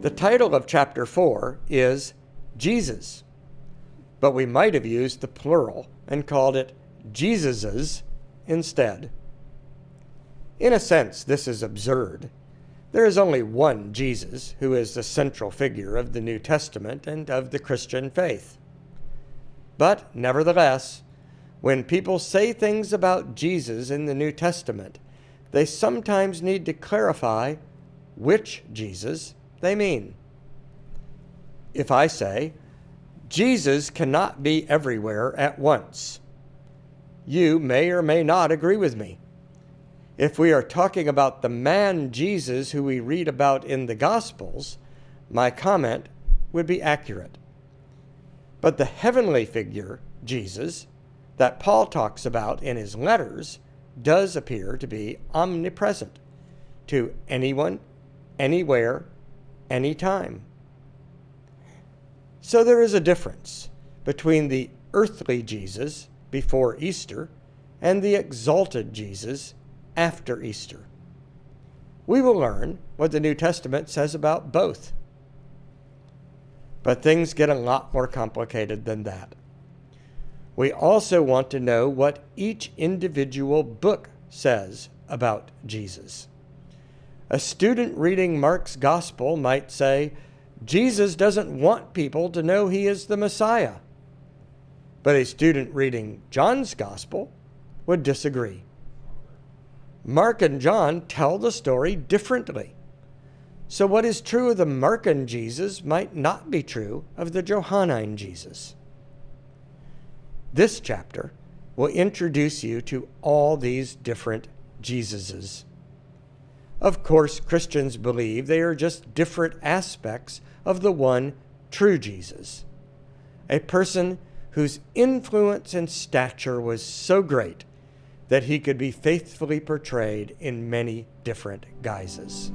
The title of chapter 4 is Jesus, but we might have used the plural and called it Jesuses instead. In a sense, this is absurd. There is only one Jesus who is the central figure of the New Testament and of the Christian faith. But nevertheless, when people say things about Jesus in the New Testament, they sometimes need to clarify which Jesus they mean. If I say, Jesus cannot be everywhere at once, you may or may not agree with me. If we are talking about the man Jesus who we read about in the Gospels, my comment would be accurate. But the heavenly figure, Jesus, that Paul talks about in his letters, does appear to be omnipresent to anyone, anywhere, anytime. So there is a difference between the earthly Jesus before Easter and the exalted Jesus after Easter. We will learn what the New Testament says about both. But things get a lot more complicated than that. We also want to know what each individual book says about Jesus. A student reading Mark's Gospel might say, Jesus doesn't want people to know he is the Messiah. But a student reading John's Gospel would disagree. Mark and John tell the story differently. So what is true of the Markan Jesus might not be true of the Johannine Jesus. This chapter will introduce you to all these different Jesuses. Of course, Christians believe they are just different aspects of the one true Jesus, a person whose influence and stature was so great that he could be faithfully portrayed in many different guises.